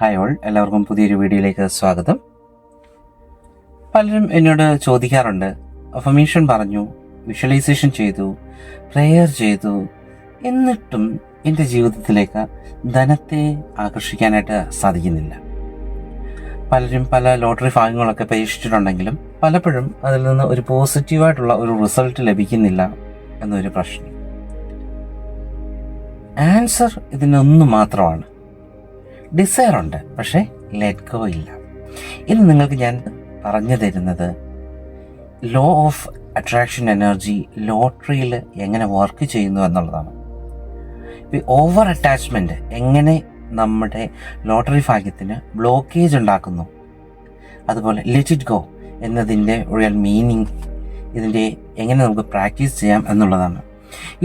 Hi all, എല്ലാവർക്കും പുതിയൊരു വീഡിയോയിലേക്ക് സ്വാഗതം. പലരും എന്നോട് ചോദിക്കാറുണ്ട്, അഫർമേഷൻ പറഞ്ഞു, വിഷ്വലൈസേഷൻ ചെയ്തു, പ്രെയർ ചെയ്തു, എന്നിട്ടും എൻ്റെ ജീവിതത്തിലേക്ക് ധനത്തെ ആകർഷിക്കാനായിട്ട് സാധിക്കുന്നില്ല. പലരും പല ലോട്ടറി ഭാഗ്യങ്ങളൊക്കെ പരീക്ഷിച്ചിട്ടുണ്ടെങ്കിലും പലപ്പോഴും അതിൽ നിന്ന് ഒരു പോസിറ്റീവായിട്ടുള്ള ഒരു റിസൾട്ട് ലഭിക്കുന്നില്ല എന്നൊരു പ്രശ്നം. ആൻസർ ഇതിനൊന്നു മാത്രമാണ്. ഡിസയർ ഉണ്ട്, പക്ഷേ ലെറ്റ് ഗോ ഇല്ല. ഇന്ന് നിങ്ങൾക്ക് ഞാൻ പറഞ്ഞു തരുന്നത് ലോ ഓഫ് അട്രാക്ഷൻ എനർജി ലോട്ടറിയിൽ എങ്ങനെ വർക്ക് ചെയ്യുന്നു എന്നുള്ളതാണ്. ഓവർ അറ്റാച്ച്മെൻറ്റ് എങ്ങനെ നമ്മുടെ ലോട്ടറി ഭാഗ്യത്തിന് ബ്ലോക്കേജ് ഉണ്ടാക്കുന്നു, അതുപോലെ ലെറ്റ് ഇറ്റ് ഗോ എന്നതിൻ്റെ റിയൽ മീനിങ്, ഇതിൻ്റെ എങ്ങനെ നമുക്ക് പ്രാക്ടീസ് ചെയ്യാം എന്നുള്ളതാണ്.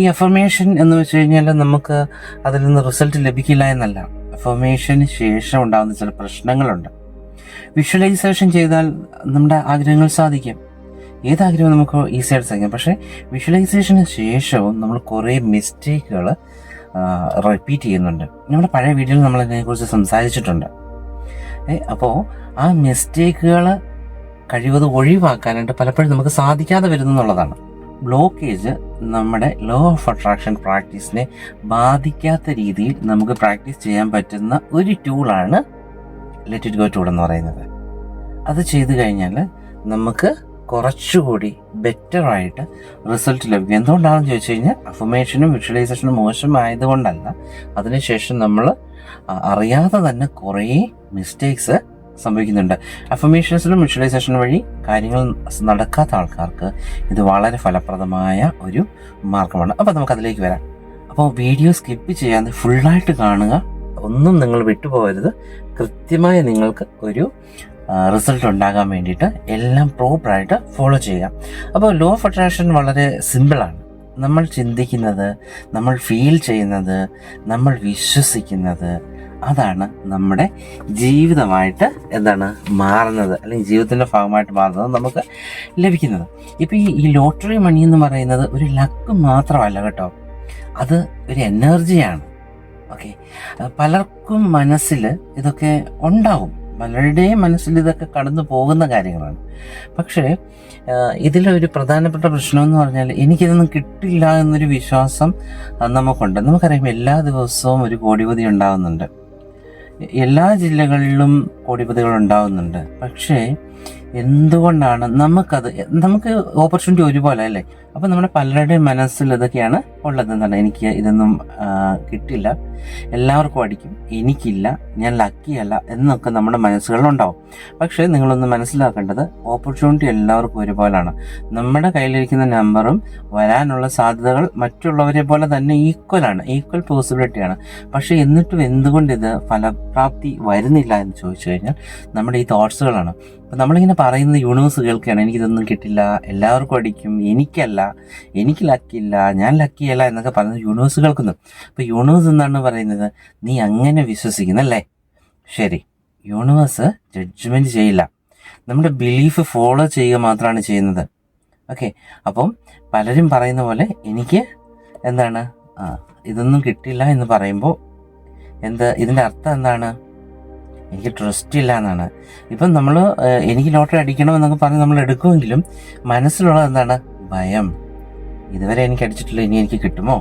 ഈ അഫർമേഷൻ എന്ന് വെച്ച് കഴിഞ്ഞാൽ നമുക്ക് അതിൽ നിന്ന് റിസൾട്ട് ലഭിക്കില്ല എന്നല്ല. അഫർമേഷന് ശേഷം ഉണ്ടാകുന്ന ചില പ്രശ്നങ്ങളുണ്ട്. വിഷ്വലൈസേഷൻ ചെയ്താൽ നമ്മുടെ ആഗ്രഹങ്ങൾ സാധിക്കും. ഏതാഗ്രഹവും നമുക്ക് ഈസിയായിട്ട് സാധിക്കും. പക്ഷേ വിഷ്വലൈസേഷന് ശേഷവും നമ്മൾ കുറേ മിസ്റ്റേക്കുകൾ റിപ്പീറ്റ് ചെയ്യുന്നുണ്ട്. നമ്മുടെ പഴയ വീഡിയോയിൽ നമ്മൾ ഇതിനെക്കുറിച്ച് സംസാരിച്ചിട്ടുണ്ട്. അപ്പോൾ ആ മിസ്റ്റേക്കുകൾ കഴിവത് ഒഴിവാക്കാനായിട്ട് പലപ്പോഴും നമുക്ക് സാധിക്കാതെ വരുന്നു എന്നുള്ളതാണ്. ബ്ലോക്കേജ് നമ്മുടെ ലോ ഓഫ് അട്രാക്ഷൻ പ്രാക്ടീസിനെ ബാധിക്കാത്ത രീതിയിൽ നമുക്ക് പ്രാക്ടീസ് ചെയ്യാൻ പറ്റുന്ന ഒരു ടൂളാണ് ലെറ്റ് ഇറ്റ് ഗോ ടൂൾ എന്ന് പറയുന്നത്. അത് ചെയ്തു കഴിഞ്ഞാൽ നമുക്ക് കുറച്ചുകൂടി ബെറ്ററായിട്ട് റിസൾട്ട് ലഭിക്കും. എന്തുകൊണ്ടാണെന്ന് ചോദിച്ചു കഴിഞ്ഞാൽ അഫർമേഷനും വിഷ്വലൈസേഷനും മോശമായതുകൊണ്ടല്ല, അതിനുശേഷം നമ്മൾ അറിയാതെ തന്നെ കുറേ മിസ്റ്റേക്സ് സംഭവിക്കുന്നുണ്ട്. അഫർമേഷൻസിലും വിഷ്വലൈസേഷനും വഴി കാര്യങ്ങൾ നടക്കാത്ത ആൾക്കാർക്ക് ഇത് വളരെ ഫലപ്രദമായ ഒരു മാർഗമാണ്. അപ്പോൾ നമുക്കതിലേക്ക് വരാം. അപ്പോൾ വീഡിയോ സ്കിപ്പ് ചെയ്യാതെ ഫുള്ളായിട്ട് കാണുക, ഒന്നും നിങ്ങൾ വിട്ടുപോകരുത്. കൃത്യമായി നിങ്ങൾക്ക് ഒരു റിസൾട്ട് ഉണ്ടാകാൻ വേണ്ടിയിട്ട് എല്ലാം പ്രോപ്പറായിട്ട് ഫോളോ ചെയ്യുക. അപ്പോൾ ലോ ഓഫ് അട്രാക്ഷൻ വളരെ സിമ്പിളാണ്. നമ്മൾ ചിന്തിക്കുന്നത്, നമ്മൾ ഫീൽ ചെയ്യുന്നത്, നമ്മൾ വിശ്വസിക്കുന്നത്, അതാണ് നമ്മുടെ ജീവിതമായിട്ട് മാറുന്നത്, അല്ലെങ്കിൽ ജീവിതത്തിൻ്റെ ഭാഗമായിട്ട് മാറുന്നത് നമുക്ക് ലഭിക്കുന്നത്. ഇപ്പോൾ ഈ ലോട്ടറി മണി എന്ന് പറയുന്നത് ഒരു ലക്ക് മാത്രമല്ല കേട്ടോ, അത് ഒരു എനർജിയാണ്. ഓക്കെ, പലർക്കും മനസ്സിൽ ഇതൊക്കെ ഉണ്ടാവും, പലരുടെയും മനസ്സിൽ ഇതൊക്കെ കടന്നു പോകുന്ന കാര്യങ്ങളാണ്. പക്ഷേ ഇതിലൊരു പ്രധാനപ്പെട്ട പ്രശ്നമെന്ന് പറഞ്ഞാൽ എനിക്കിതൊന്നും കിട്ടില്ല എന്നൊരു വിശ്വാസം നമുക്കുണ്ട്. നമുക്കറിയാം, എല്ലാ ദിവസവും ഒരു കോടിപതി ഉണ്ടാകുന്നുണ്ട്, എല്ലാ ജില്ലകളിലും കോടിപതികൾ ഉണ്ടാകുന്നുണ്ട്. പക്ഷേ എന്തുകൊണ്ടാണ് നമുക്ക് ഓപ്പർച്യൂണിറ്റി ഒരുപോലെ അല്ലേ? അപ്പോൾ നമ്മുടെ പലരുടെയും മനസ്സിൽ ഇതൊക്കെയാണ് ഉള്ളത്. എനിക്ക് ഇതൊന്നും കിട്ടില്ല, എല്ലാവർക്കും അടിക്കും, എനിക്കില്ല, ഞാൻ ലക്കിയല്ല എന്നൊക്കെ നമ്മുടെ മനസ്സുകളിലുണ്ടാവും. പക്ഷേ നിങ്ങളൊന്ന് മനസ്സിലാക്കേണ്ടത്, ഓപ്പർച്യൂണിറ്റി എല്ലാവർക്കും ഒരുപോലെയാണ്. നമ്മുടെ കയ്യിലിരിക്കുന്ന നമ്പറും വരാനുള്ള സാധ്യതകൾ മറ്റുള്ളവരെ പോലെ തന്നെ ഈക്വൽ പോസിബിലിറ്റിയാണ്. പക്ഷേ എന്നിട്ടും എന്തുകൊണ്ട് ഇത് ഫലപ്രാപ്തി വരുന്നില്ല എന്ന് ചോദിച്ചു കഴിഞ്ഞാൽ നമ്മുടെ ഈ തോട്ട്സുകളാണ്. അപ്പം നമ്മളിങ്ങനെ പറയുന്നത് യൂണിവേഴ്സ് കേൾക്കുകയാണ്, എനിക്കിതൊന്നും കിട്ടില്ല, എല്ലാവർക്കും അടിക്കും, എനിക്കല്ല, എനിക്ക് ലക്കില്ല, ഞാൻ ലക്കിയല്ല എന്നൊക്കെ പറയുന്നത് യൂണിവേഴ്സ് കേൾക്കുന്നു. അപ്പോൾ യൂണിവേഴ്സ് എന്താണ് പറയുന്നത്? നീ അങ്ങനെ വിശ്വസിക്കുന്നല്ലേ, ശരി, യൂണിവേഴ്സ് ജഡ്ജ്മെൻറ്റ് ചെയ്യില്ല, നമ്മുടെ ബിലീഫ് ഫോളോ ചെയ്യുക മാത്രമാണ് ചെയ്യുന്നത്. ഓക്കെ, അപ്പം പലരും പറയുന്ന പോലെ എനിക്ക് ഇതൊന്നും കിട്ടില്ല എന്ന് പറയുമ്പോൾ ഇതിൻ്റെ അർത്ഥം എന്താണ്? എനിക്ക് ട്രസ്റ്റ് ഇല്ല എന്നാണ്. ഇപ്പം നമ്മൾ എനിക്ക് ലോട്ടറി അടിക്കണം എന്നൊക്കെ പറഞ്ഞ് നമ്മൾ എടുക്കുമെങ്കിലും മനസ്സിലുള്ളത് ഭയം. ഇതുവരെ എനിക്ക് അടിച്ചിട്ടില്ല, ഇനി എനിക്ക് കിട്ടുമോ?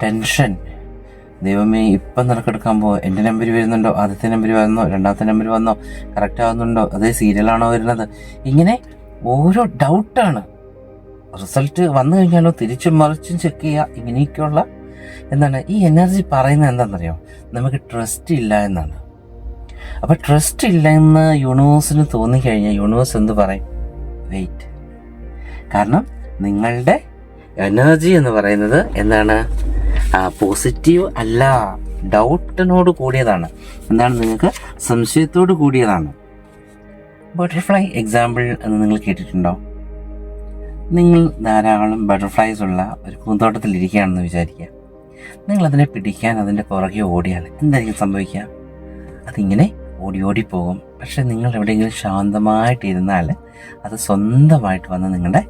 ടെൻഷൻ, ദൈവമേ ഇപ്പം നറുക്കെടുക്കുമ്പോൾ എൻ്റെ നമ്പർ വരുന്നുണ്ടോ, ആദ്യത്തെ നമ്പർ വന്നോ, രണ്ടാമത്തെ നമ്പർ വന്നോ, കറക്റ്റ് ആവുന്നുണ്ടോ, അതേ സീരിയലാണോ വരുന്നത്? ഇങ്ങനെ ഓരോ ഡൗട്ടാണ്. റിസൾട്ട് വന്നു കഴിഞ്ഞാലോ തിരിച്ചും മറിച്ചും ചെക്ക് ചെയ്യുക. ഇങ്ങനെയൊക്കെയുള്ള ഈ എനർജി പറയുന്നത് എന്താണെന്നറിയോ? നമുക്ക് ട്രസ്റ്റ് ഇല്ല എന്നാണ്. അപ്പോൾ ട്രസ്റ്റ് ഇല്ല എന്ന് യൂണിവേഴ്സിന് തോന്നിക്കഴിഞ്ഞാൽ യൂണിവേഴ്സ് എന്ത് പറയും? വെയിറ്റ്. കാരണം നിങ്ങളുടെ എനർജി എന്ന് പറയുന്നത് പോസിറ്റീവ് അല്ല, ഡൗട്ടിനോട് കൂടിയതാണ്. നിങ്ങൾക്ക് സംശയത്തോട് കൂടിയതാണ്. ബട്ടർഫ്ലൈ എക്സാമ്പിൾ എന്ന് നിങ്ങൾ കേട്ടിട്ടുണ്ടോ? നിങ്ങൾ ധാരാളം ബട്ടർഫ്ലൈസ് ഉള്ള ഒരു പൂന്തോട്ടത്തിൽ ഇരിക്കുകയാണെന്ന് വിചാരിക്കുക. നിങ്ങളതിനെ പിടിക്കാൻ അതിൻ്റെ പുറകെ ഓടിയാൽ എന്തായിരിക്കും സംഭവിക്കുക? അതിങ്ങനെ ഓടിപ്പോകും. പക്ഷെ നിങ്ങൾ എവിടെയെങ്കിലും ശാന്തമായിട്ടിരുന്നാൽ അത് സ്വന്തമായിട്ട് വന്ന് നിങ്ങളുടെ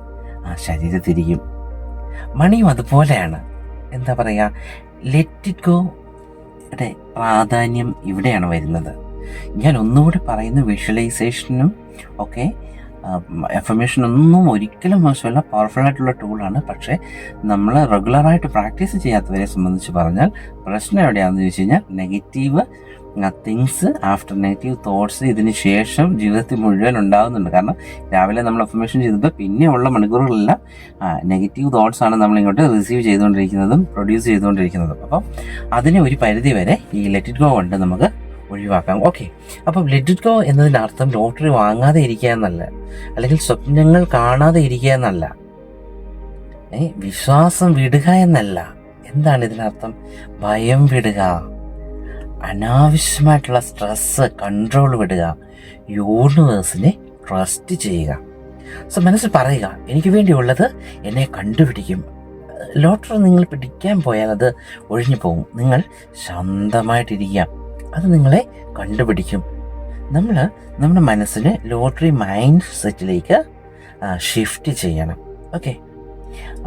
ശരീരത്തിരിക്കും. മണിയും അതുപോലെയാണ്. ലെറ്റ് ഇറ്റ് ഗോ വിഷ്വലൈസേഷൻ്റെ പ്രാധാന്യം ഇവിടെയാണ് വരുന്നത്. ഞാൻ ഒന്നുകൂടി പറയുന്നു, വിഷ്വലൈസേഷനും ഒക്കെ എഫർമേഷൻ ഒന്നും ഒരിക്കലും മോശമല്ല, പവർഫുൾ ആയിട്ടുള്ള ടൂളാണ്. പക്ഷേ നമ്മൾ റെഗുലറായിട്ട് പ്രാക്ടീസ് ചെയ്യാത്തവരെ സംബന്ധിച്ച് പറഞ്ഞാൽ പ്രശ്നം എവിടെയാണെന്ന് ചോദിച്ചു കഴിഞ്ഞാൽ, negative things after negative thoughts ഇതിന് ശേഷം ജീവിതത്തിൽ മുഴുവൻ ഉണ്ടാകുന്നുണ്ട്. കാരണം രാവിലെ നമ്മൾ എഫർമേഷൻ ചെയ്തപ്പോൾ പിന്നെയുള്ള മണിക്കൂറുകളെല്ലാം നെഗറ്റീവ് തോട്ട്സ് ആണ് നമ്മൾ ഇങ്ങോട്ട് റിസീവ് ചെയ്തുകൊണ്ടിരിക്കുന്നതും പ്രൊഡ്യൂസ് ചെയ്തുകൊണ്ടിരിക്കുന്നതും. അപ്പം അതിനെ ഒരു പരിധി വരെ ഈ ലെറ്റ് ഇറ്റ് ഗോ കൊണ്ട് നമുക്ക് ഒഴിവാക്കാം. ഓക്കെ, അപ്പം ലെറ്റ് ഇറ്റ് ഗോ എന്നതിൻ്റെ അർത്ഥം ലോട്ടറി വാങ്ങാതെ ഇരിക്കുക എന്നല്ല, അല്ലെങ്കിൽ സ്വപ്നങ്ങൾ കാണാതെ ഇരിക്കുക എന്നല്ല, വിശ്വാസം വിടുക എന്നല്ല. എന്താണ് ഇതിനർത്ഥം? ഭയം വിടുക, അനാവശ്യമായിട്ടുള്ള സ്ട്രെസ് കൺട്രോൾ വിടുക, യൂണിവേഴ്സിനെ ട്രസ്റ്റ് ചെയ്യുക. സോ മനസ്സിൽ പറയുക, എനിക്ക് വേണ്ടിയുള്ളത് എന്നെ കണ്ടുപിടിക്കും. ലോട്ടറി നിങ്ങൾ പിടിക്കാൻ പോയാൽ അത് ഒഴിഞ്ഞു പോകും. നിങ്ങൾ ശാന്തമായിട്ടിരിക്കുക, അത് നിങ്ങളെ കണ്ടുപിടിക്കും. നമ്മൾ നമ്മുടെ മനസ്സിനെ ലോട്ടറി മൈൻഡ് സെറ്റിലേക്ക് ഷിഫ്റ്റ് ചെയ്യണം. ഓക്കെ,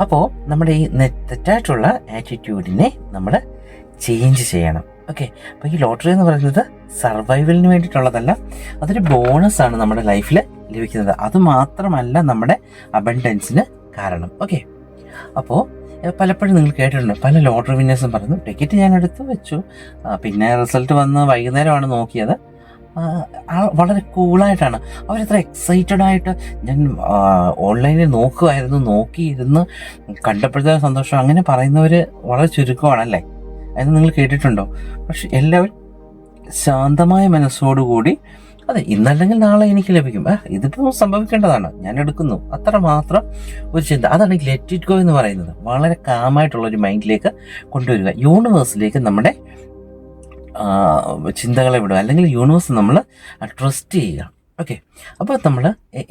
അപ്പോൾ നമ്മുടെ ഈ തെറ്റായിട്ടുള്ള ആറ്റിറ്റ്യൂഡിനെ നമ്മൾ ചേഞ്ച് ചെയ്യണം. ഓക്കെ, അപ്പോൾ ഈ ലോട്ടറി എന്ന് പറയുന്നത് സർവൈവലിന് വേണ്ടിയിട്ടുള്ളതല്ല, അതൊരു ബോണസാണ് നമ്മുടെ ലൈഫിൽ ലഭിക്കുന്നത്. അതുമാത്രമല്ല നമ്മുടെ അബണ്ടൻസിന് കാരണം. ഓക്കെ, അപ്പോൾ പലപ്പോഴും നിങ്ങൾ കേട്ടിട്ടുണ്ട്, പല ലോട്ടറി വിന്നേഴ്സും പറഞ്ഞു ടിക്കറ്റ് ഞാൻ എടുത്തു വെച്ചു, പിന്നെ റിസൾട്ട് വന്ന് വൈകുന്നേരമാണ് നോക്കിയത്. വളരെ കൂളായിട്ടാണ് അവരെത്ര എക്സൈറ്റഡ് ആയിട്ട്, ഞാൻ ഓൺലൈനിൽ നോക്കിയിരുന്ന് കണ്ടപ്പോഴത്തെ സന്തോഷം, അങ്ങനെ പറയുന്നവർ വളരെ ചുരുക്കമാണല്ലേ. അത് നിങ്ങൾ കേട്ടിട്ടുണ്ടോ? പക്ഷെ എല്ലാവരും ശാന്തമായ മനസ്സോടുകൂടി, അതെ ഇന്നല്ലെങ്കിൽ നാളെ എനിക്ക് ലഭിക്കും, ഇതിപ്പോൾ സംഭവിക്കേണ്ടതാണ്, ഞാൻ എടുക്കുന്നു, അത്ര മാത്രം ഒരു ചിന്ത. അതാണ് ലെറ്റ് ഇറ്റ് ഗോ എന്ന് പറയുന്നത്. വളരെ കാമായിട്ടുള്ളൊരു മൈൻഡിലേക്ക് കൊണ്ടുവരിക, യൂണിവേഴ്സിലേക്ക് നമ്മുടെ ചിന്തകളെ വിടുക, അല്ലെങ്കിൽ യൂണിവേഴ്സ് നമ്മൾ ട്രസ്റ്റ് ചെയ്യുക. ഓക്കെ, അപ്പോൾ നമ്മൾ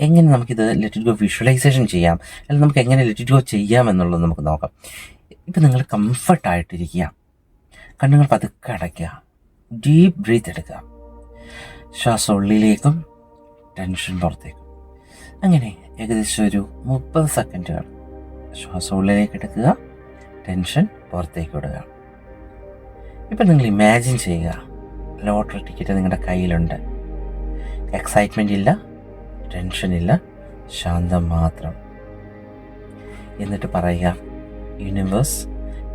എങ്ങനെ നമുക്കിത് ലെറ്റ് ഇറ്റ് ഗോ വിഷ്വലൈസേഷൻ ചെയ്യാം, അല്ലെങ്കിൽ നമുക്ക് എങ്ങനെ ലെറ്റ് ഇറ്റ് ഗോ ചെയ്യാം എന്നുള്ളത് നമുക്ക് നോക്കാം. ഇപ്പം നിങ്ങൾ കംഫർട്ടായിട്ടിരിക്കുക, കണ്ണുകൾ പതുക്കെ അടയ്ക്കുക, ഡീപ്പ് ബ്രീത്ത് എടുക്കുക, ശ്വാസം ഉള്ളിലേക്കും ടെൻഷൻ പുറത്തേക്കും. അങ്ങനെ ഏകദേശം ഒരു 30 സെക്കൻഡുകൾ ശ്വാസം ഉള്ളിലേക്ക് എടുക്കുക, ടെൻഷൻ പുറത്തേക്ക് വിടുക. ഇപ്പം നിങ്ങൾ ഇമാജിൻ ചെയ്യുക, ലോട്ടറി ടിക്കറ്റ് നിങ്ങളുടെ കയ്യിലുണ്ട്. എക്സൈറ്റ്മെൻ്റ് ഇല്ല, ടെൻഷനില്ല, ശാന്തം മാത്രം. എന്നിട്ട് പറയുക, യൂണിവേഴ്സ്,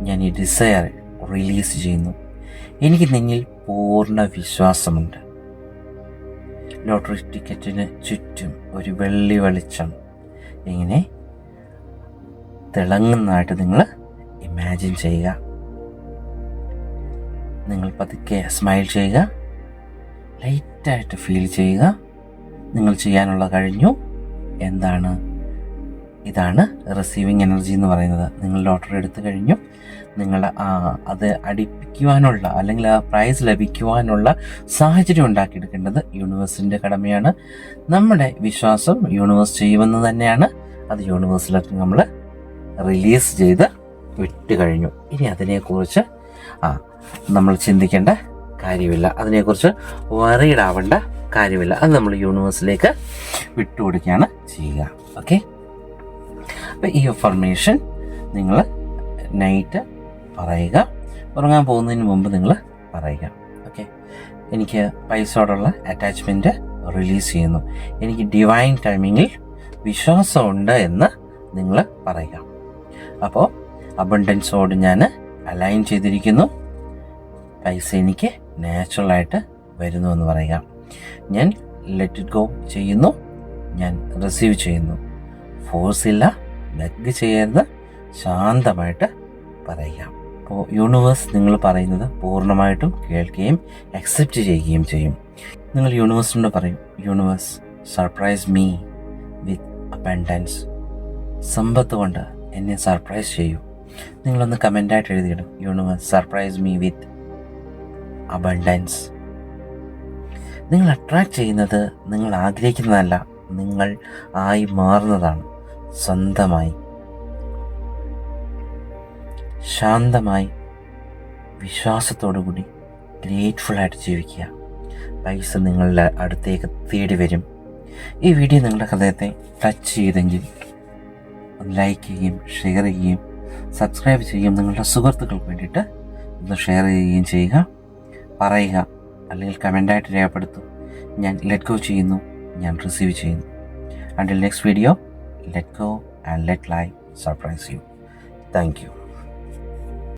ഞാൻ ഈ ഡിസയർ റിലീസ് ചെയ്യുന്നു. എനിക്ക് നിന്നിൽ പൂർണ്ണ വിശ്വാസമുണ്ട്. ലോട്ടറി ടിക്കറ്റിന് ചുറ്റും ഒരു വെള്ളി വെളിച്ചം ഇങ്ങനെ തിളങ്ങുന്നതായിട്ട് നിങ്ങൾ ഇമാജിൻ ചെയ്യുക. നിങ്ങൾ പതുക്കെ സ്മൈൽ ചെയ്യുക, ലൈറ്റായിട്ട് ഫീൽ ചെയ്യുക. നിങ്ങൾ ചെയ്യാനുള്ള കഴിഞ്ഞു. എന്താണ്? ഇതാണ് റിസീവിങ് എനർജി എന്ന് പറയുന്നത്. നിങ്ങൾ ലോട്ടറി എടുത്തു കഴിഞ്ഞു, നിങ്ങൾ അത് അടിപ്പിക്കുവാനുള്ള, അല്ലെങ്കിൽ ആ പ്രൈസ് ലഭിക്കുവാനുള്ള സാഹചര്യം ഉണ്ടാക്കിയെടുക്കേണ്ടത് യൂണിവേഴ്സിൻ്റെ കടമയാണ്. നമ്മുടെ വിശ്വാസം യൂണിവേഴ്സ് ചെയ്യുമെന്ന് തന്നെയാണ്. അത് യൂണിവേഴ്സിലേക്ക് നമ്മൾ റിലീസ് ചെയ്ത് വിട്ട് കഴിഞ്ഞു. ഇനി അതിനെക്കുറിച്ച് നമ്മൾ ചിന്തിക്കേണ്ട കാര്യമില്ല, അതിനെക്കുറിച്ച് വറീഡ് ആവേണ്ട കാര്യമില്ല. അത് നമ്മൾ യൂണിവേഴ്സിലേക്ക് വിട്ടുകൊടുക്കുകയാണ് ചെയ്യുക. ഓക്കെ, അപ്പോൾ ഈ ഇൻഫർമേഷൻ നിങ്ങൾ നൈറ്റ് പറയുക, ഉറങ്ങാൻ പോകുന്നതിന് മുമ്പ് നിങ്ങൾ പറയുക. ഓക്കെ, എനിക്ക് പൈസയോടുള്ള അറ്റാച്ച്മെൻറ്റ് റിലീസ് ചെയ്യുന്നു, എനിക്ക് ഡിവൈൻ ടൈമിങ്ങിൽ വിശ്വാസമുണ്ട് എന്ന് നിങ്ങൾ പറയുക. അപ്പോൾ അബണ്ടൻസോട് ഞാൻ അലൈൻ ചെയ്തിരിക്കുന്നു, പൈസ എനിക്ക് നാച്ചുറലായിട്ട് വരുന്നു എന്ന് പറയുക. ഞാൻ ലെറ്റ് ഇറ്റ് ഗോ ചെയ്യുന്നു, ഞാൻ റിസീവ് ചെയ്യുന്നു. ഫോഴ്സ് ഇല്ല, ബെഗ് ചെയ്യരുത്, ശാന്തമായിട്ട് പറയുക. അപ്പോൾ യൂണിവേഴ്സ് നിങ്ങൾ പറയുന്നത് പൂർണ്ണമായിട്ടും കേൾക്കുകയും അക്സെപ്റ്റ് ചെയ്യുകയും ചെയ്യും. നിങ്ങൾ യൂണിവേഴ്സിനോട് പറയും, universe surprise me with abundance. സമ്പത്ത് കൊണ്ട് എന്നെ സർപ്രൈസ് ചെയ്യൂ. നിങ്ങളൊന്ന് കമൻ്റായിട്ട് എഴുതിയിടും, universe surprise me with abundance. നിങ്ങൾ അട്രാക്റ്റ് ചെയ്യുന്നത് നിങ്ങൾ ആഗ്രഹിക്കുന്നതല്ല, നിങ്ങൾ ആയി മാറുന്നതാണ്. സ്വന്തമായി ശാന്തമായി വിശ്വാസത്തോടു കൂടി ഗ്രേറ്റ്ഫുള്ളായിട്ട് ജീവിക്കുക. പൈസ നിങ്ങളുടെ അടുത്തേക്ക് തേടി വരും. ഈ വീഡിയോ നിങ്ങളുടെ ഹൃദയത്തെ ടച്ച് ചെയ്തെങ്കിൽ ഒന്ന് ലൈക്ക് ചെയ്യുകയും ഷെയർ ചെയ്യുകയും സബ്സ്ക്രൈബ് ചെയ്യുകയും നിങ്ങളുടെ സുഹൃത്തുക്കൾക്ക് വേണ്ടിയിട്ട് ഒന്ന് ഷെയർ ചെയ്യുകയും ചെയ്യുക. പറയുക, അല്ലെങ്കിൽ കമൻ്റായിട്ട് രേഖപ്പെടുത്തും. ഞാൻ ലെറ്റ് ഗോ ചെയ്യുന്നു, ഞാൻ റിസീവ് ചെയ്യുന്നു. Until next video, let go and let life surprise you. Thank you.